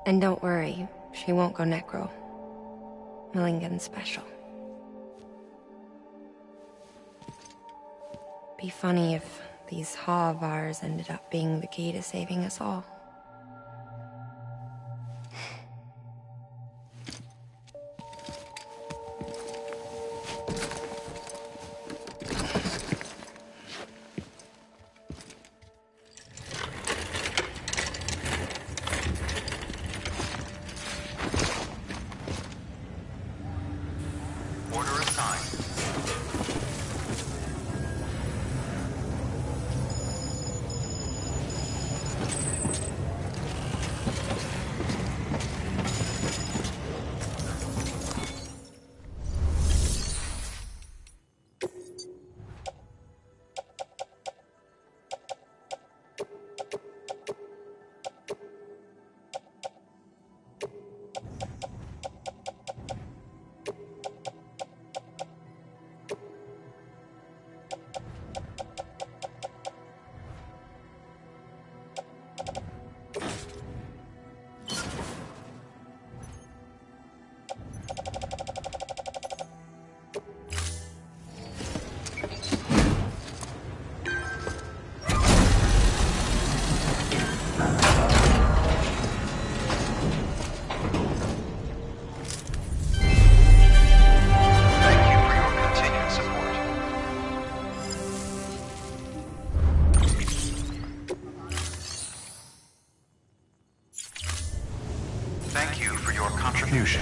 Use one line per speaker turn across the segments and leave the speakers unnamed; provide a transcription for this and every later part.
And don't worry, she won't go necro. Millingen's special. Be funny if these Ha of ours ended up being the key to saving us all.
Order assigned. Thank you for your contribution.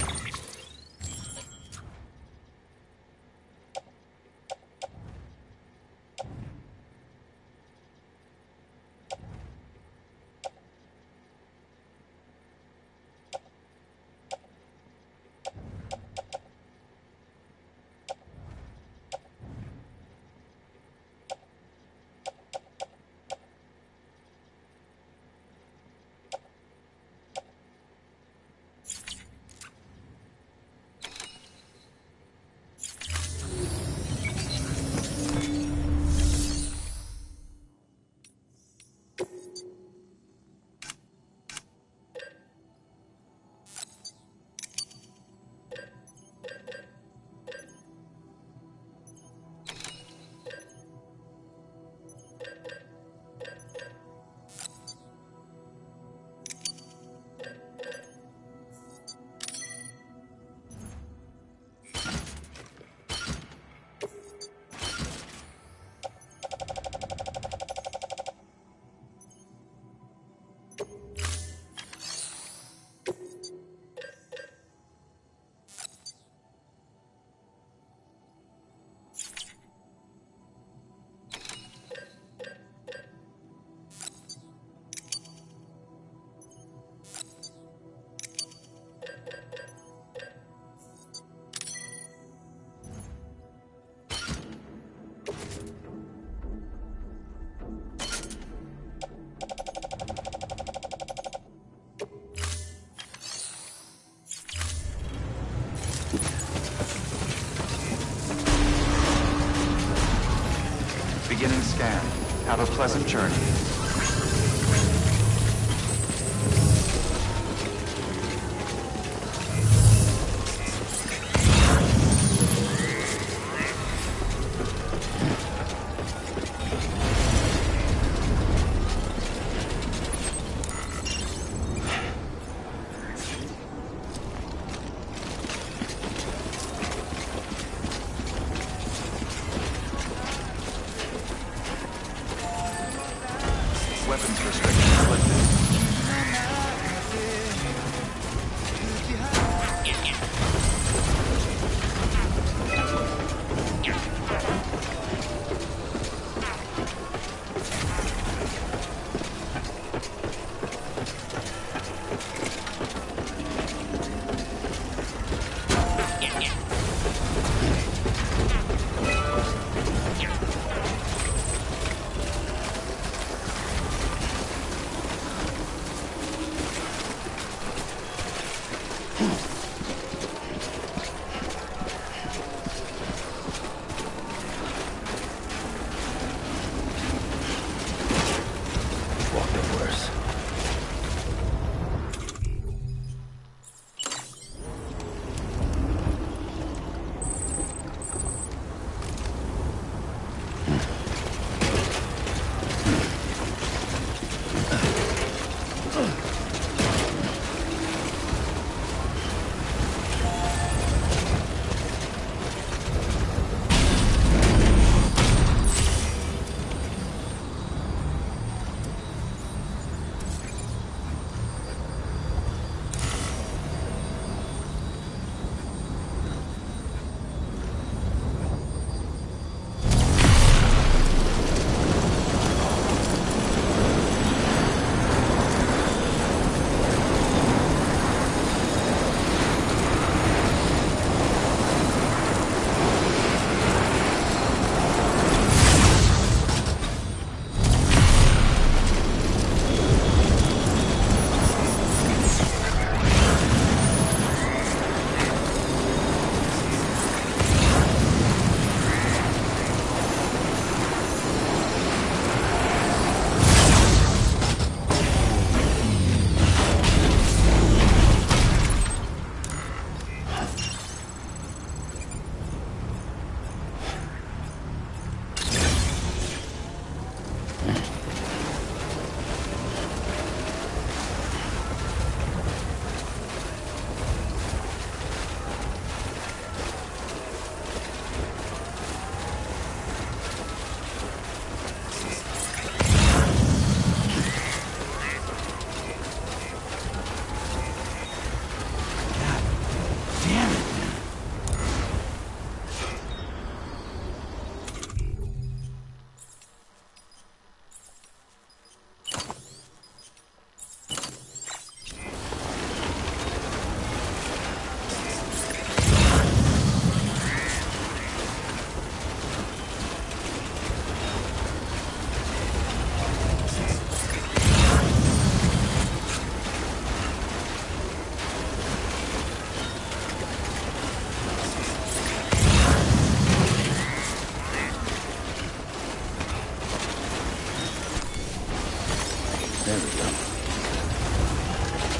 Beginning scan. Have a pleasant journey.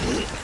Nice.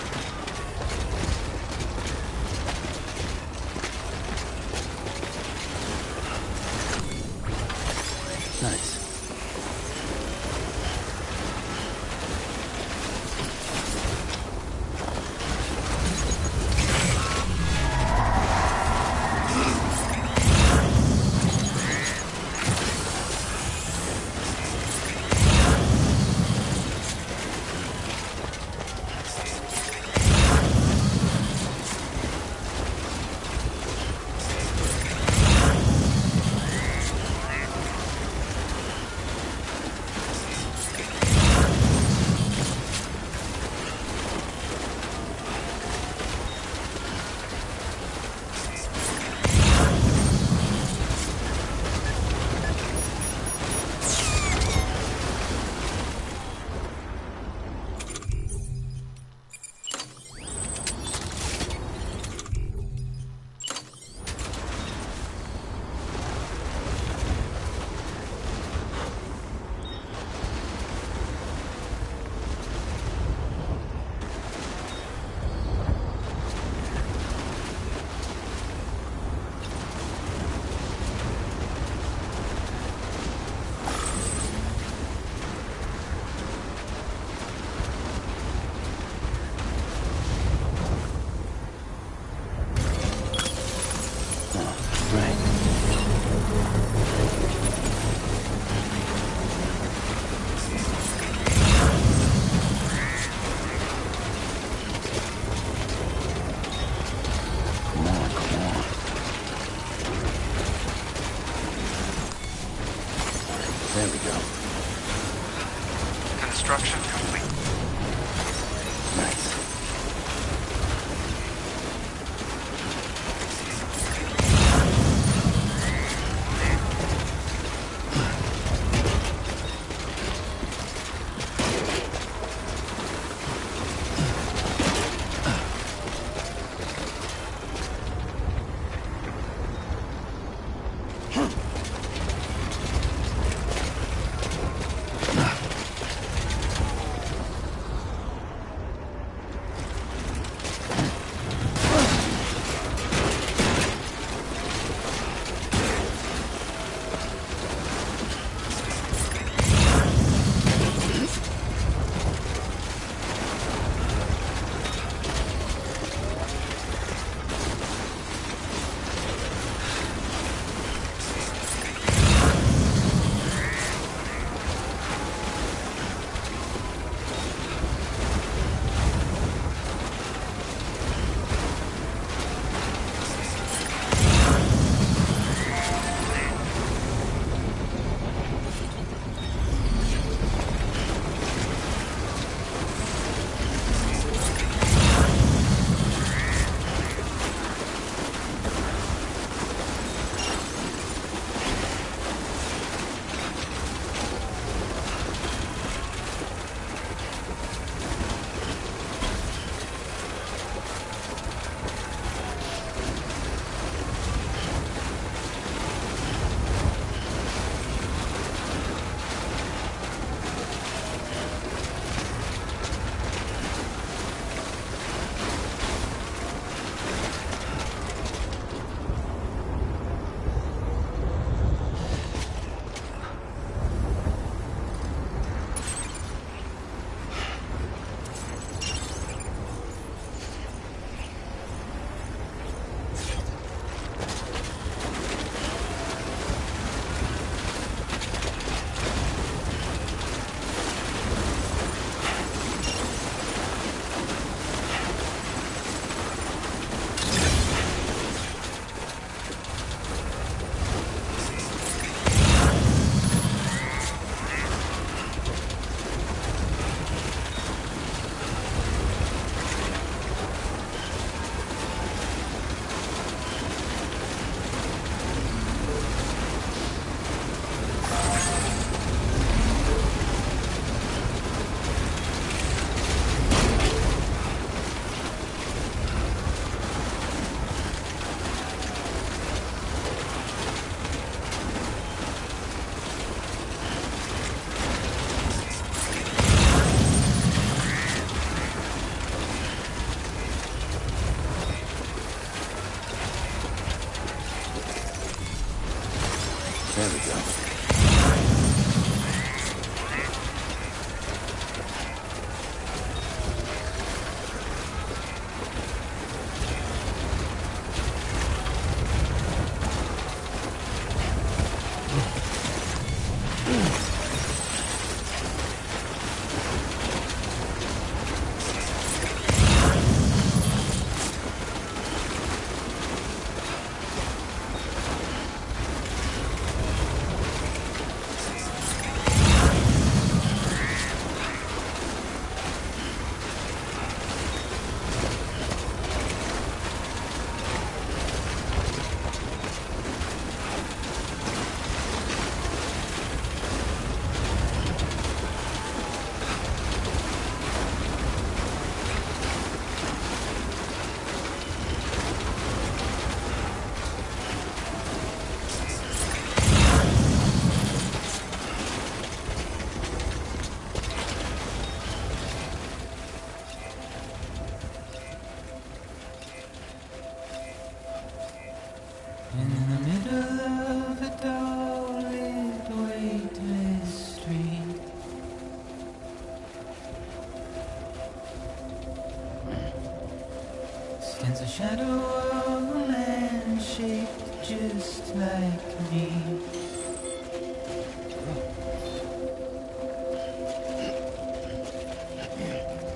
stands a shadow of a man shaped just like me.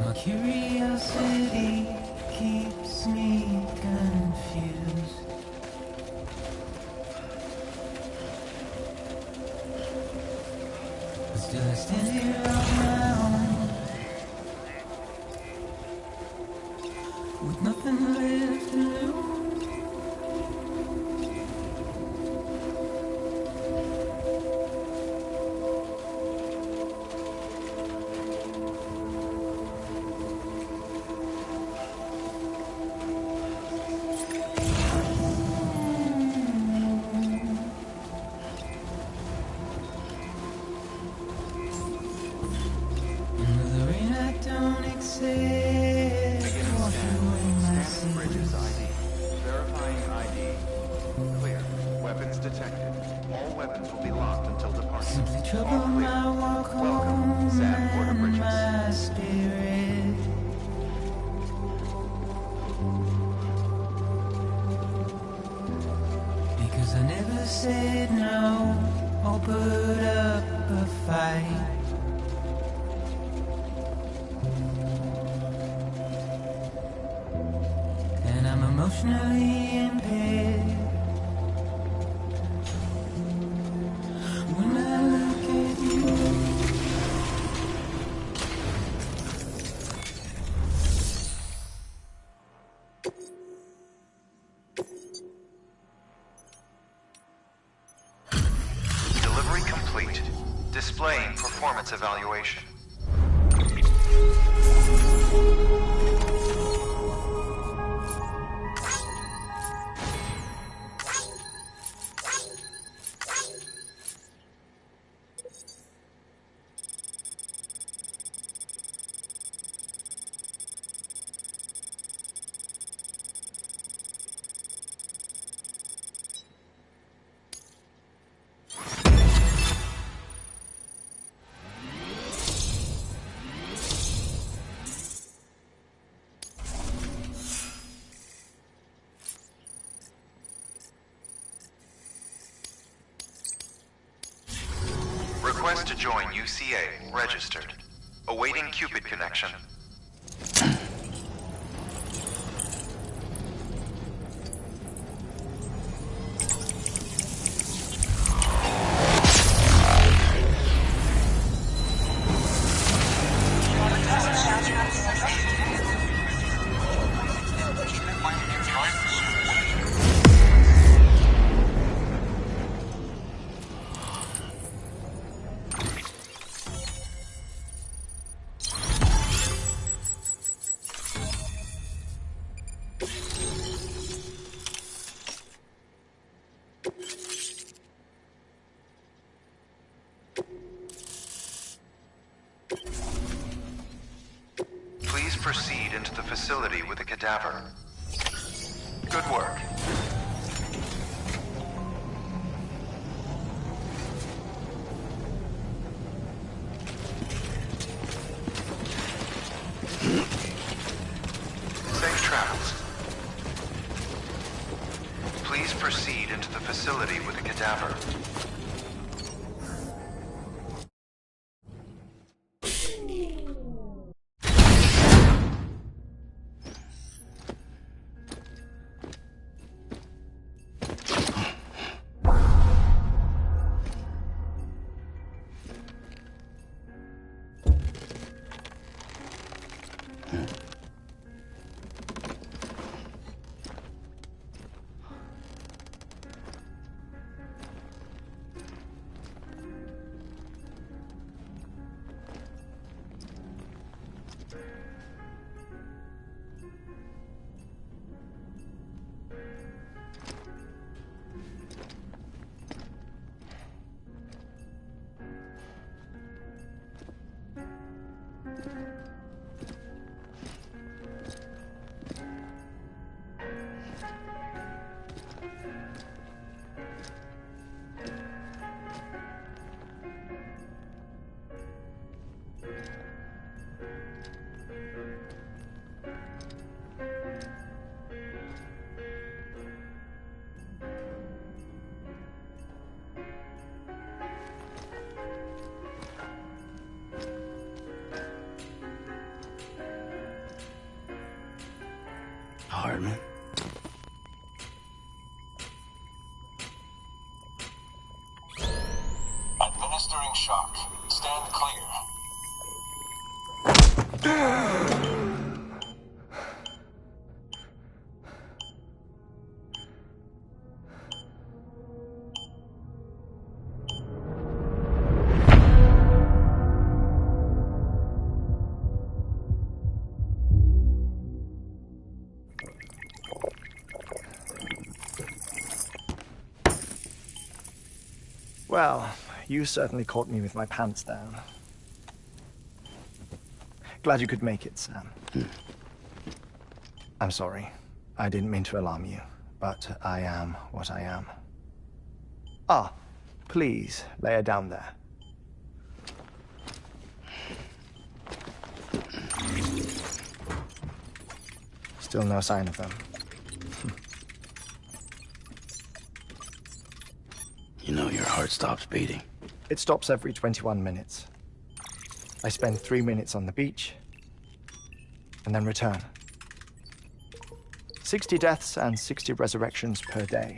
My curiosity keeps me confused. But still I stand here on my own, with nothing left to lose. And with the rain I don't accept.
Beginning
Wash
scan.
away my
Scanning bridges
sins.
ID. Verifying ID. Clear. Weapons detected. All weapons will be locked until departure.
Simply trouble
All clear.
my walk
Welcome,
home
Sand Porter
and
Bridges.
my spirit. Because I never said no or put up a fight. And I'm emotionally impaired. When I look at you,
Delivery complete. Displaying performance evaluation. Request to join UCA. Registered. Awaiting Cupid connection. Please proceed into the facility with the cadaver. Good work. Safe travels. Please proceed into the facility with the cadaver.
compartment.
Administering shock. Stand clear.
Well, you certainly caught me with my pants down. Glad you could make it, Sam. I'm sorry. I didn't mean to alarm you, but I am what I am. Ah, please, lay her down there. Still no sign of them.
You know your heart stops beating.
It stops every 21 minutes. I spend 3 minutes on the beach, and then return. 60 deaths and 60 resurrections per day.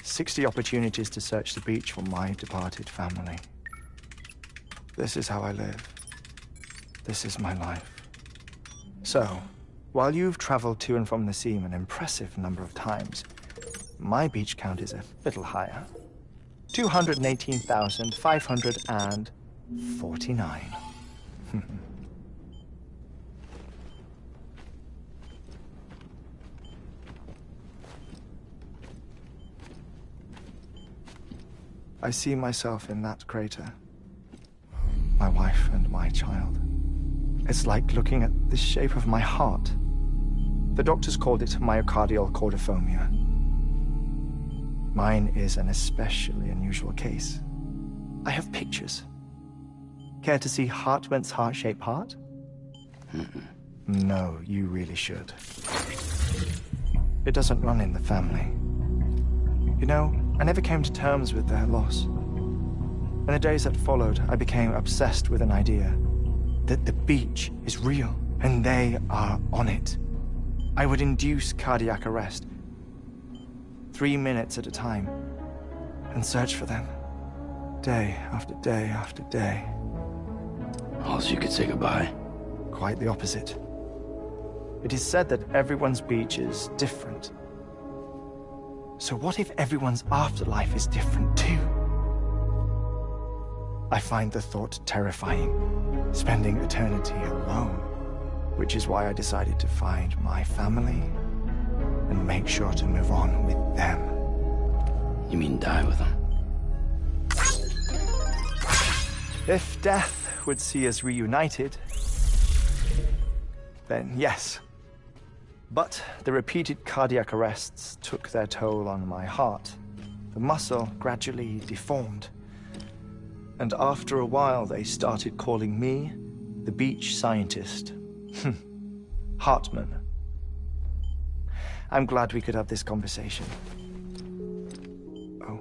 60 opportunities to search the beach for my departed family. This is how I live. This is my life. So, while you've traveled to and from the sea an impressive number of times, my beach count is a little higher. 218,549. I see myself in that crater. My wife and my child. It's like looking at the shape of my heart. The doctors called it myocardial cordiformia. Mine is an especially unusual case. I have pictures. Care to see Hartman's heart-shaped heart? No, you really should. It doesn't run in the family. You know, I never came to terms with their loss. In the days that followed, I became obsessed with an idea that the beach is real, and they are on it. I would induce cardiac arrest, 3 minutes at a time, and search for them, day after day after day.
Also, you could say goodbye.
Quite the opposite. It is said that everyone's beach is different. So what if everyone's afterlife is different too? I find the thought terrifying, spending eternity alone, which is why I decided to find my family and make sure to move on with them.
You mean die with them?
If death would see us reunited, then yes. But the repeated cardiac arrests took their toll on my heart. The muscle gradually deformed. And after a while, they started calling me the beach scientist. Hartman. I'm glad we could have this conversation. Oh.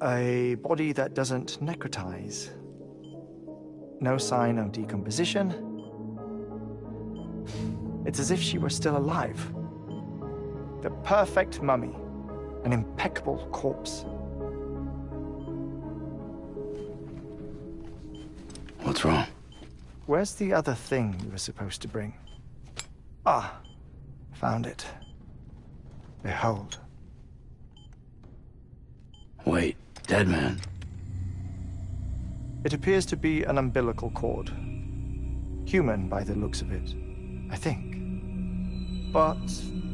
A body that doesn't necrotize. No sign of decomposition. It's as if she were still alive. The perfect mummy. An impeccable corpse.
What's wrong?
Where's the other thing you were supposed to bring? Ah, found it. Behold.
Wait, dead man.
It appears to be an umbilical cord. Human by the looks of it, I think. But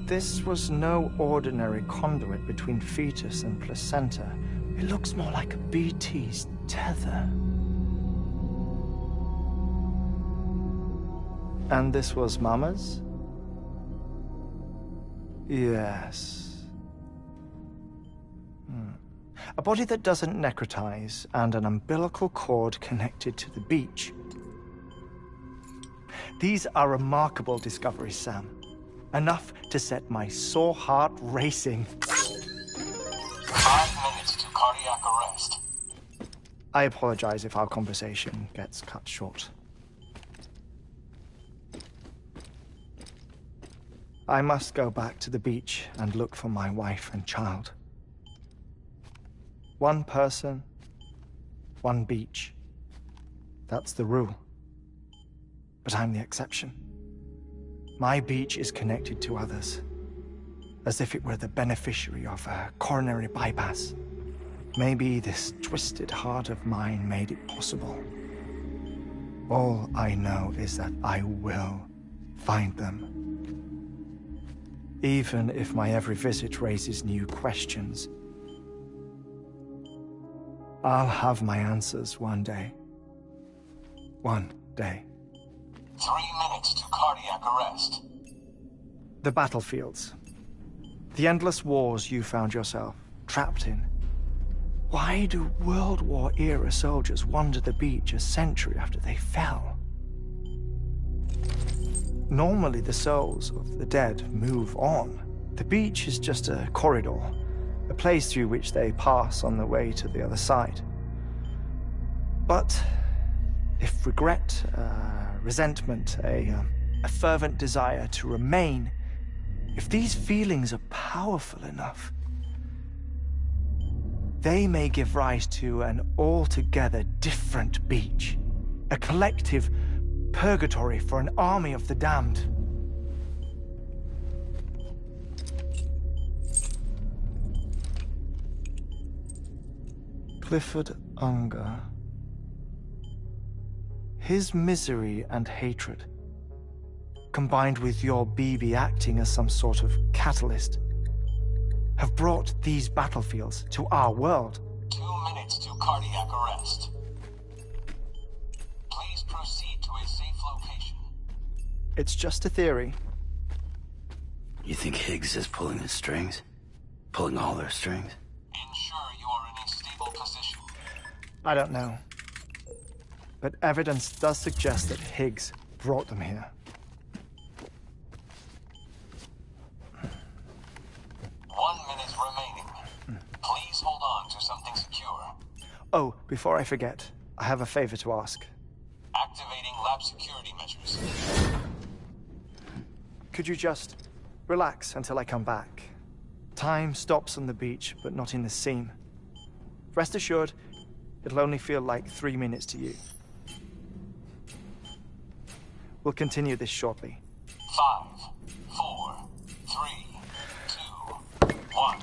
this was no ordinary conduit between fetus and placenta. It looks more like a BT's tether. And this was Mama's? Yes. A body that doesn't necrotize and an umbilical cord connected to the beach. These are remarkable discoveries, Sam. Enough to set my sore heart racing.
5 minutes to cardiac arrest.
I apologize if our conversation gets cut short. I must go back to the beach and look for my wife and child. One person, one beach. That's the rule. But I'm the exception. My beach is connected to others, as if it were the beneficiary of a coronary bypass. Maybe this twisted heart of mine made it possible. All I know is that I will find them. Even if my every visit raises new questions. I'll have my answers one day. One day.
3 minutes to cardiac arrest.
The battlefields. The endless wars you found yourself trapped in. Why do World War-era soldiers wander the beach a century after they fell? Normally the souls of the dead move on. The beach is just a corridor, a place through which they pass on the way to the other side. But if regret, resentment, a fervent desire to remain, if these feelings are powerful enough, they may give rise to an altogether different beach, a collective purgatory for an army of the damned. Clifford Unger. His misery and hatred, combined with your BB acting as some sort of catalyst, have brought these battlefields to our world.
2 minutes to cardiac arrest. Please proceed to a safe location.
It's just a theory.
You think Higgs is pulling the strings? Pulling all their strings?
Ensure you are in a stable position.
I don't know. But evidence does suggest that Higgs brought them here.
1 minute remaining. Please hold on to something secure.
Oh, before I forget, I have a favor to ask.
Activating lab security measures.
Could you just relax until I come back? Time stops on the beach, but not in the scene. Rest assured, it'll only feel like 3 minutes to you. We'll continue this shortly.
5, 4, 3, 2, 1.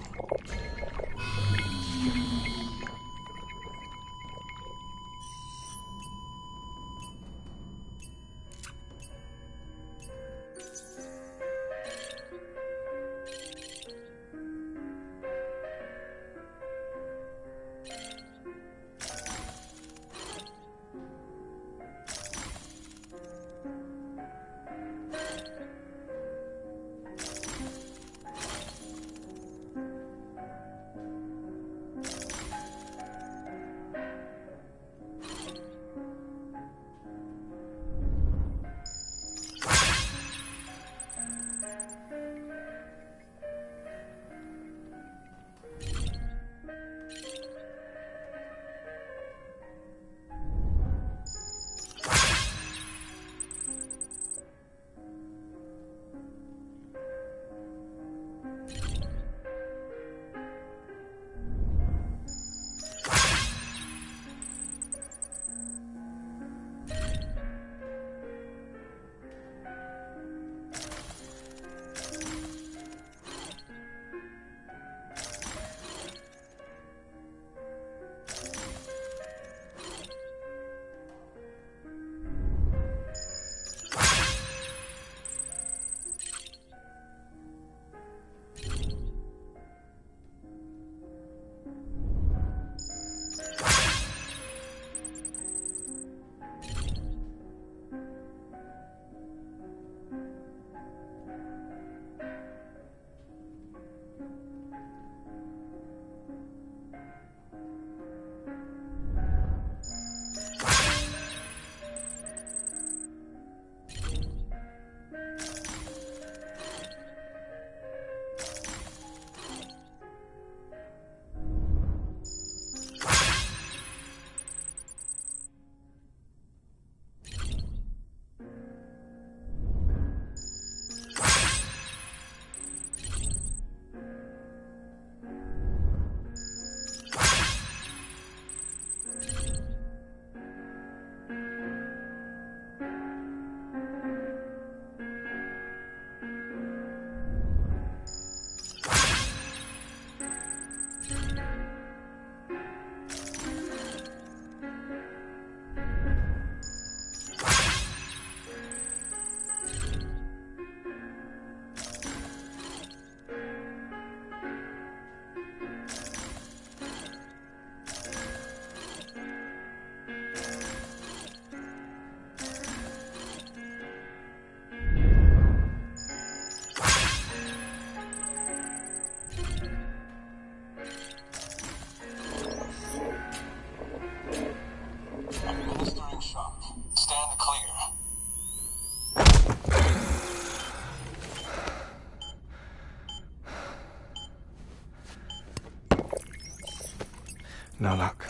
No luck.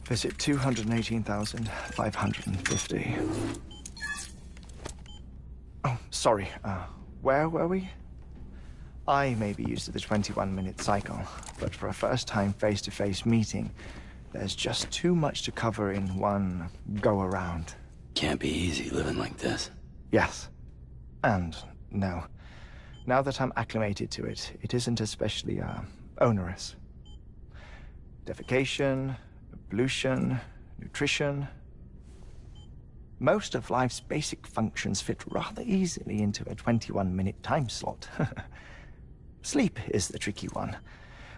Visit 218,550. Oh, sorry. Where were we? I may be used to the 21-minute cycle, but for a first-time face-to-face meeting, there's just too much to cover in one go-around.
Can't be easy living like this.
Yes. And no. Now that I'm acclimated to it, it isn't especially, onerous. Defecation, ablution, nutrition. Most of life's basic functions fit rather easily into a 21-minute time slot. Sleep is the tricky one.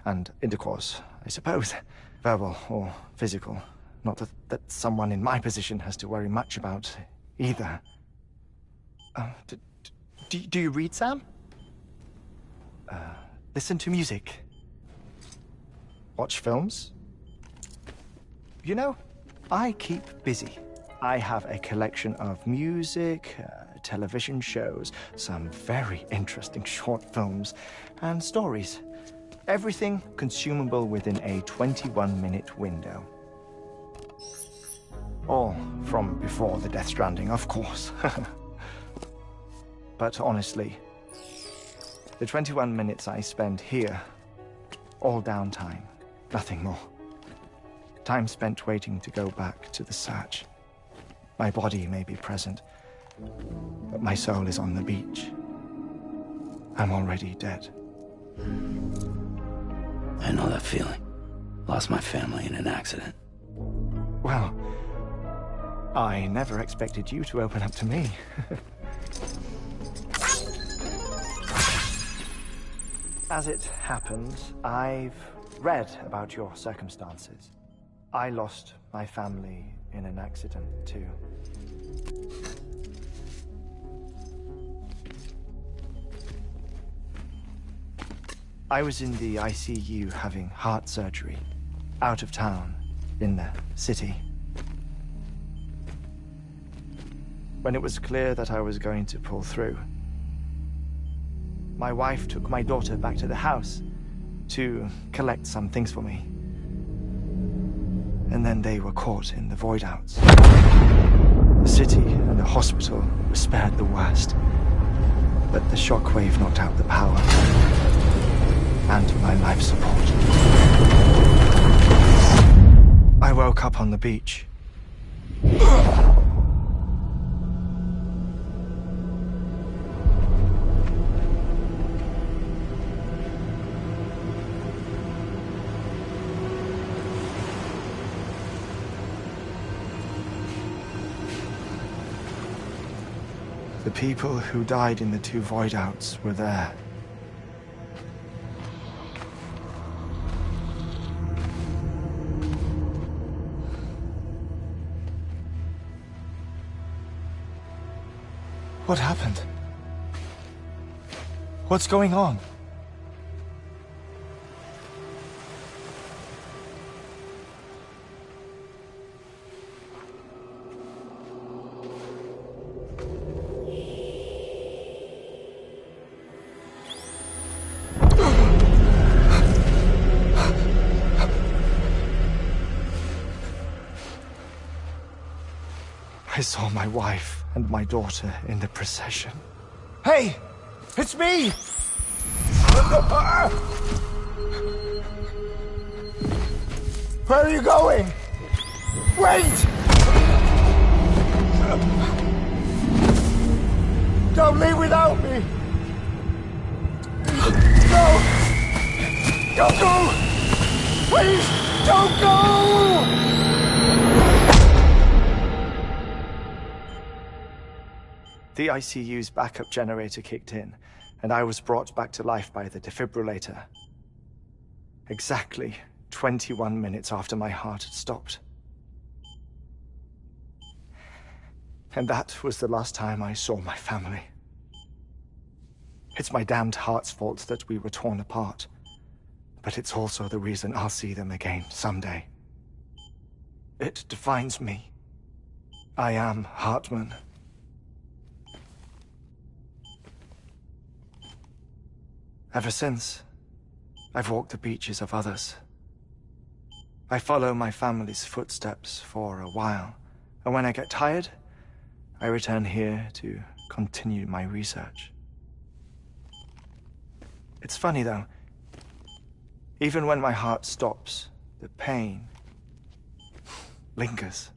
And intercourse, I suppose. Verbal or physical. Not that someone in my position has to worry much about either. Do you read, Sam? Listen to music. Watch films? You know, I keep busy. I have a collection of music, television shows, some very interesting short films, and stories. Everything consumable within a 21-minute window. All from before the Death Stranding, of course. But honestly, the 21 minutes I spend here, all downtime, nothing more. Time spent waiting to go back to the search. My body may be present, but my soul is on the beach. I'm already dead.
I know that feeling. Lost my family in an accident.
Well, I never expected you to open up to me. As it happens, I've read about your circumstances. I lost my family in an accident, too. I was in the ICU having heart surgery, out of town, in the city. When it was clear that I was going to pull through, my wife took my daughter back to the house to collect some things for me. And then they were caught in the void outs. The city and the hospital were spared the worst, but the shockwave knocked out the power and my life support. I woke up on the beach. The people who died in the two void outs were there. What happened? What's going on? I saw my wife and my daughter in the procession. Hey! It's me! Where are you going? Wait! Don't leave without me! No! Don't go! Please, don't go! The ICU's backup generator kicked in, and I was brought back to life by the defibrillator. Exactly 21 minutes after my heart had stopped. And that was the last time I saw my family. It's my damned heart's fault that we were torn apart, but it's also the reason I'll see them again someday. It defines me. I am Hartman. Ever since, I've walked the beaches of others, I follow my family's footsteps for a while, and when I get tired, I return here to continue my research. It's funny though, even when my heart stops, the pain lingers.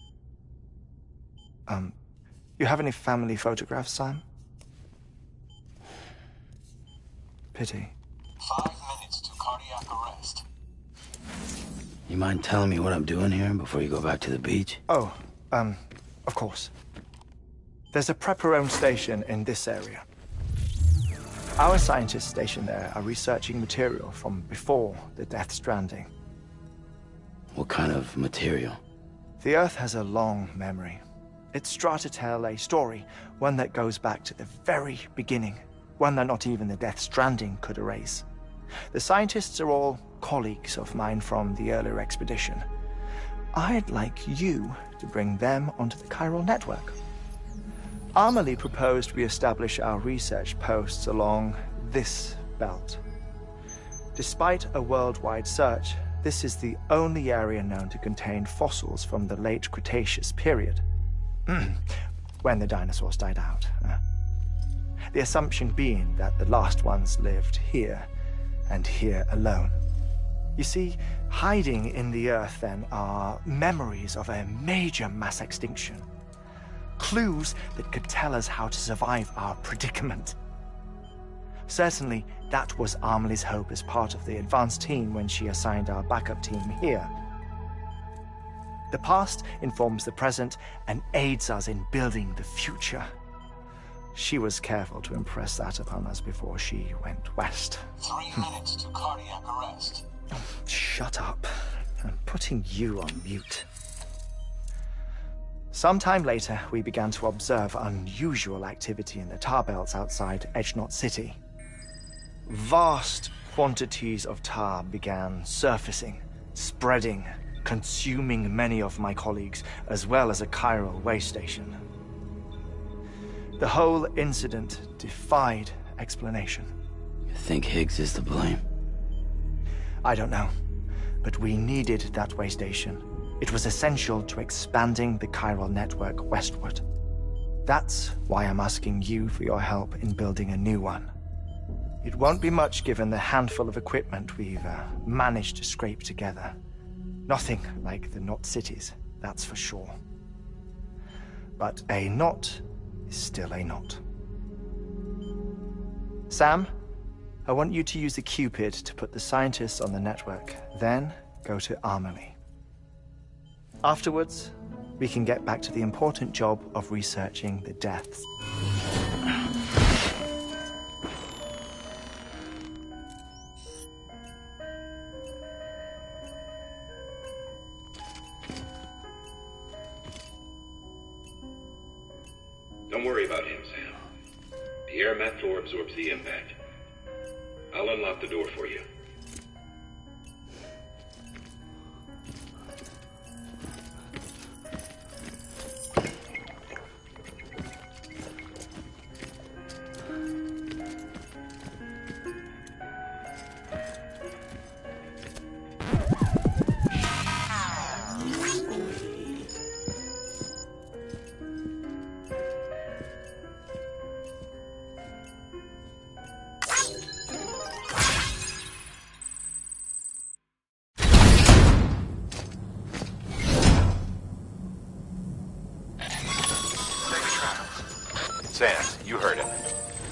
You have any family photographs, Sam? Pity.
5 minutes to cardiac arrest.
You mind telling me what I'm doing here before you go back to the beach?
Oh, of course. There's a prepper-owned station in this area. Our scientists stationed there are researching material from before the Death Stranding.
What kind of material?
The Earth has a long memory. It's trying to tell a story, one that goes back to the very beginning, one that not even the Death Stranding could erase. The scientists are all colleagues of mine from the earlier expedition. I'd like you to bring them onto the chiral network. Amelie proposed we establish our research posts along this belt. Despite a worldwide search, this is the only area known to contain fossils from the late Cretaceous period, when the dinosaurs died out. The assumption being that the last ones lived here, and here alone. You see, hiding in the Earth then are memories of a major mass extinction. Clues that could tell us how to survive our predicament. Certainly, that was Amelie's hope as part of the advanced team when she assigned our backup team here. The past informs the present and aids us in building the future. She was careful to impress that upon us before she went west.
3 minutes to cardiac arrest.
Shut up. I'm putting you on mute. Sometime later, we began to observe unusual activity in the tar belts outside Edgenot City. Vast quantities of tar began surfacing, spreading, consuming many of my colleagues, as well as a chiral way station. The whole incident defied explanation.
You think Higgs is to blame?
I don't know, but we needed that way station. It was essential to expanding the chiral network westward. That's why I'm asking you for your help in building a new one. It won't be much given the handful of equipment we've managed to scrape together. Nothing like the knot cities, that's for sure. But a knot is still a knot. Sam, I want you to use the Cupid to put the scientists on the network, then go to Amelie. Afterwards, we can get back to the important job of researching the deaths.
Don't worry about him, Sam. The air mat floor absorbs the impact. I'll unlock the door for you.
Sam, you heard him.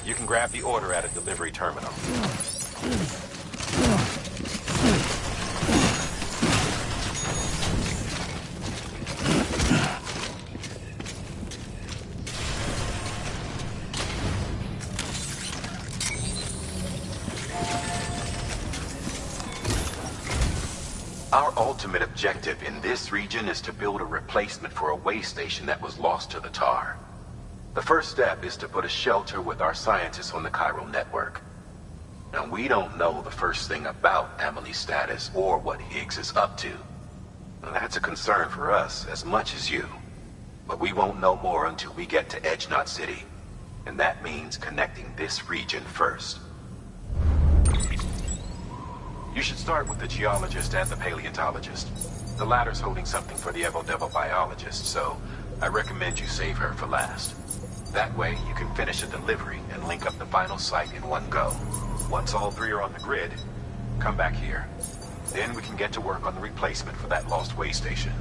You can grab the order at a delivery terminal. Our ultimate objective in this region is to build a replacement for a way station that was lost to the tar. The first step is to put a shelter with our scientists on the chiral network. Now, we don't know the first thing about Amelie's status or what Higgs is up to. Now, that's a concern for us as much as you. But we won't know more until we get to Edgenot City. And that means connecting this region first. You should start with the geologist and the paleontologist. The latter's holding something for the Evo-Devil biologist, so I recommend you save her for last. That way, you can finish the delivery and link up the final site in one go. Once all three are on the grid, come back here. Then we can get to work on the replacement for that lost way station.